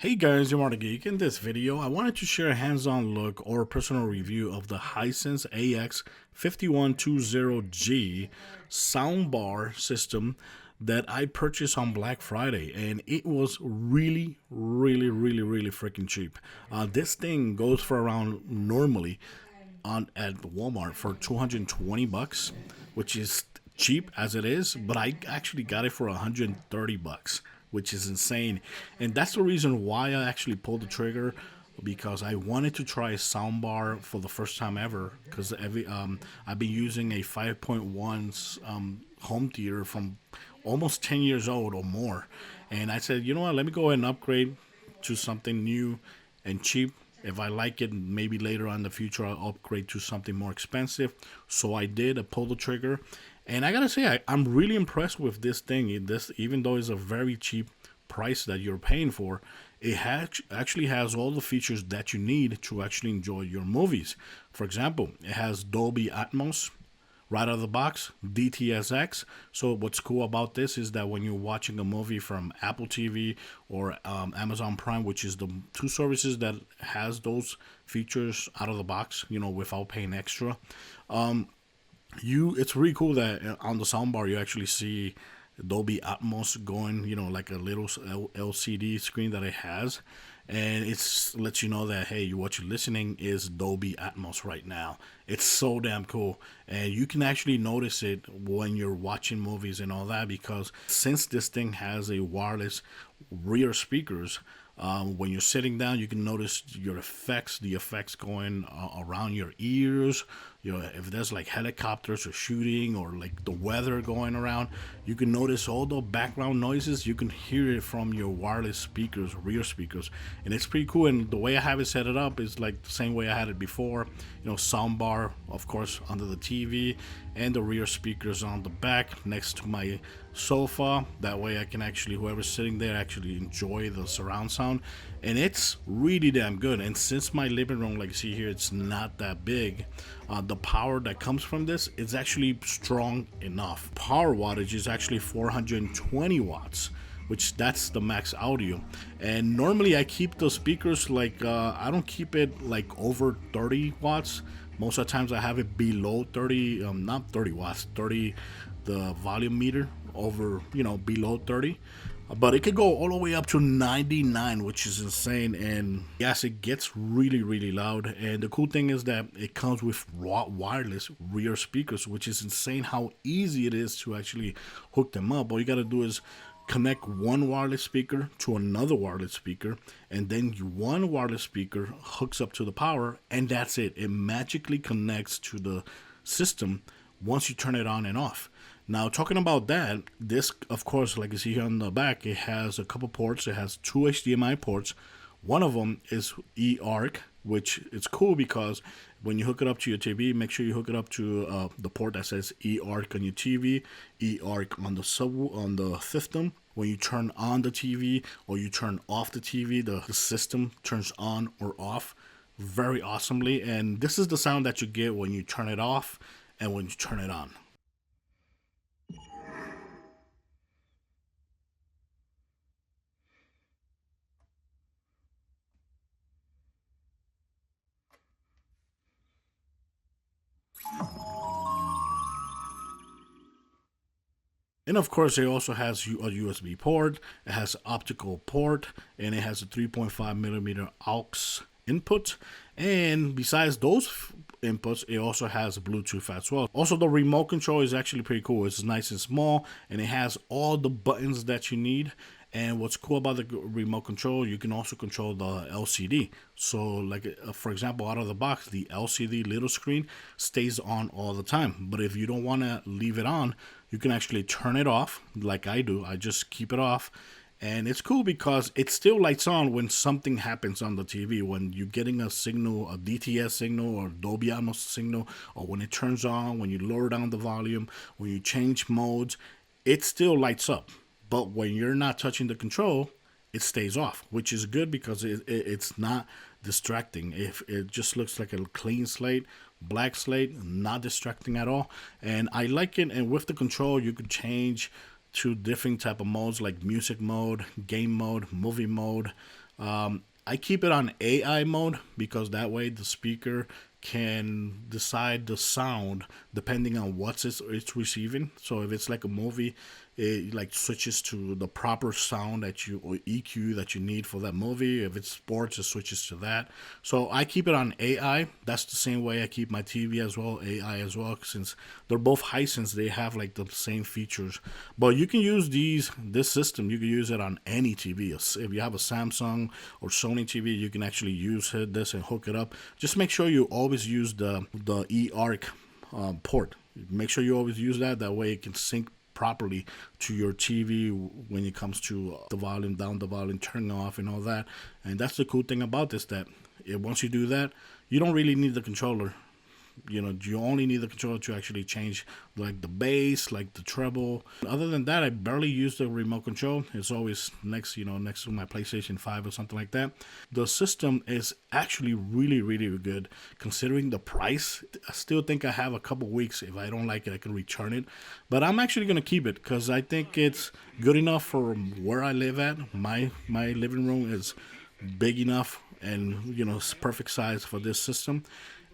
Hey guys, I'm Marc Geek. In this video, I wanted to share a hands-on look or personal review of the Hisense AX5120G soundbar system that I purchased on Black Friday, and it was really freaking cheap. This thing goes for around normally on at Walmart for 220 bucks, which is cheap as it is, but I actually got it for 130 bucks, which is insane. And that's the reason why I actually pulled the trigger, because I wanted to try a soundbar for the first time ever, because I've been using a 5.1 home theater from almost 10 years old or more, and I said, you know what, let me go ahead and upgrade to something new and cheap. If I like it, maybe later on in the future, I'll upgrade to something more expensive. So I did. I pulled the trigger, and I gotta say, I'm really impressed with this thing. This, even though it's a very cheap price that you're paying for, it actually has all the features that you need to actually enjoy your movies. For example, it has Dolby Atmos right out of the box, DTSX. So what's cool about this is that when you're watching a movie from Apple TV or Amazon Prime, which is the two services that has those features out of the box, without paying extra, it's really cool that on the soundbar you actually see Dolby Atmos going, like a little LCD screen that it has, and it's lets you know that, hey, what you're listening is Dolby Atmos right now. It's so damn cool, and you can actually notice it when you're watching movies and all that, because since this thing has a wireless rear speakers, when you're sitting down, you can notice the effects going around your ears. If there's like helicopters or shooting or like the weather going around, you can notice all the background noises. You can hear it from your wireless speakers, rear speakers, and it's pretty cool. And the way I have it set it up is like the same way I had it before. Soundbar, of course, under the TV, and the rear speakers on the back next to my sofa. That way I can actually, whoever's sitting there, actually enjoy the surround sound, and it's really damn good. And since my living room, like you see here, it's not that big, the power that comes from this is actually strong enough. Power wattage is actually 420 watts, which that's the max audio. And normally I keep the speakers like I don't keep it like over 30 watts. Most of the times I have it below 30, not 30 watts, 30, the volume meter over, below 30. But it could go all the way up to 99, which is insane. And yes, it gets really loud. And the cool thing is that it comes with wireless rear speakers, which is insane how easy it is to actually hook them up. All you got to do is connect one wireless speaker to another wireless speaker, and then one wireless speaker hooks up to the power, and that's it. It magically connects to the system once you turn it on and off. Now, talking about that, this, of course, like you see here on the back, it has a couple ports. It has two HDMI ports. One of them is eARC, which is cool because when you hook it up to your TV, make sure you hook it up to the port that says eARC on your TV, eARC on the system. When you turn on the TV or you turn off the TV, the system turns on or off very awesomely. And this is the sound that you get when you turn it off and when you turn it on. And of course, it also has a USB port, it has optical port, and it has a 3.5 millimeter aux input. And besides those inputs, it also has Bluetooth as well. Also, the remote control is actually pretty cool. It's nice and small, and it has all the buttons that you need. And what's cool about the remote control, you can also control the LCD. So like, for example, out of the box, the LCD little screen stays on all the time. But if you don't want to leave it on, you can actually turn it off like I do. I just keep it off. And it's cool because it still lights on when something happens on the TV. When you're getting a signal, a DTS signal or Dolby Atmos signal, or when it turns on, when you lower down the volume, when you change modes, it still lights up. But when you're not touching the control, it stays off, which is good because it's not distracting. If it just looks like a clean slate, black slate, not distracting at all. And I like it. And with the control, you could change to different type of modes like music mode, game mode, movie mode, I keep it on AI mode because that way the speaker can decide the sound depending on what it's receiving. So if it's like a movie, it like switches to the proper sound that you or EQ that you need for that movie. If it's sports, it switches to that. So I keep it on AI. That's the same way I keep my TV as well, AI as well, since they're both Hisense. They have like the same features. But you can use this system. You can use it on any TV. If you have a Samsung or Sony TV, you can actually use this and hook it up. Just make sure you always use the eARC port. Make sure you always use that. That way it can sync properly to your TV when it comes to the volume, down the volume, turning off, and all that. And that's the cool thing about this, that once you do that, you don't really need the controller. You only need the controller to actually change like the bass, like the treble. Other than that, I barely use the remote control. It's always next to my PlayStation 5 or something like that. The system is actually really, really good considering the price. I still think I have a couple weeks. If I don't like it, I can return it. But I'm actually going to keep it because I think it's good enough for where I live at. My living room is big enough and, it's perfect size for this system.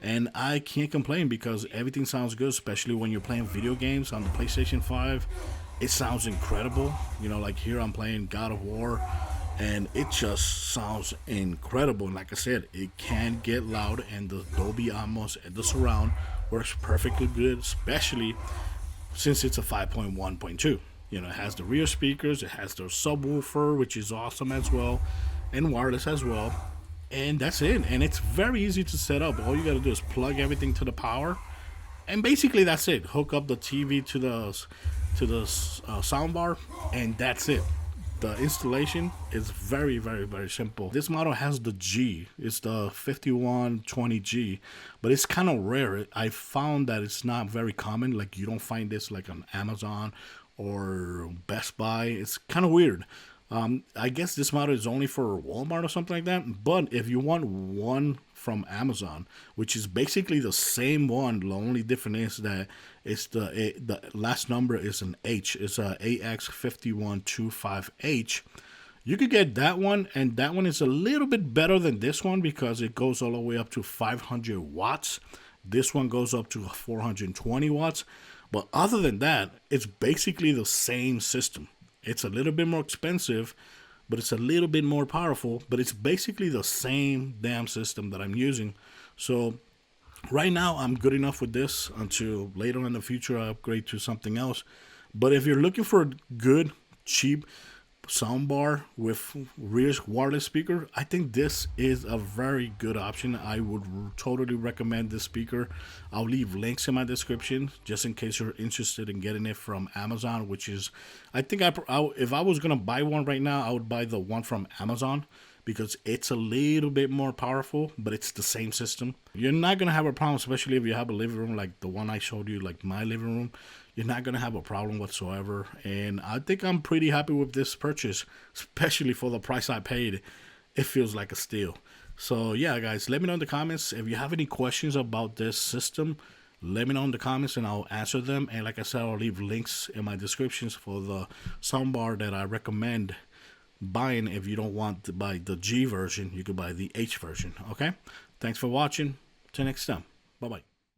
And I can't complain because everything sounds good, especially when you're playing video games on the PlayStation 5. It sounds incredible. Like here I'm playing God of War, and it just sounds incredible. And like I said, it can get loud, and the Dolby Atmos and the surround works perfectly good, especially since it's a 5.1.2. It has the rear speakers, it has the subwoofer, which is awesome as well, and wireless as well. And that's it. And it's very easy to set up. All you got to do is plug everything to the power, and basically that's it. Hook up the TV to the soundbar, and that's it. The installation is very, very, very simple. This model has the G. It's the 5120G, but it's kind of rare. I found that it's not very common. Like you don't find this like on Amazon or Best Buy. It's kind of weird. I guess this model is only for Walmart or something like that. But if you want one from Amazon, which is basically the same one, the only difference is that it's the last number is an H. It's a AX5120G. You could get that one, and that one is a little bit better than this one because it goes all the way up to 500 watts. This one goes up to 420 watts. But other than that, it's basically the same system. It's a little bit more expensive, but it's a little bit more powerful, but it's basically the same damn system that I'm using. So right now I'm good enough with this until later in the future I upgrade to something else. But if you're looking for a good, cheap soundbar with rear wireless speaker, I think this is a very good option. I would totally recommend this speaker. I'll leave links in my description just in case you're interested in getting it from Amazon, which is, I think if I was gonna buy one right now, I would buy the one from Amazon because it's a little bit more powerful, but it's the same system. You're not gonna have a problem, especially if you have a living room like the one I showed you, like my living room. You're not going to have a problem whatsoever. And I think I'm pretty happy with this purchase, especially for the price I paid. It feels like a steal. So yeah, guys, let me know in the comments. If you have any questions about this system, let me know in the comments and I'll answer them. And like I said, I'll leave links in my descriptions for the soundbar that I recommend buying. If you don't want to buy the G version, you could buy the H version. Okay? Thanks for watching. Till next time. Bye-bye.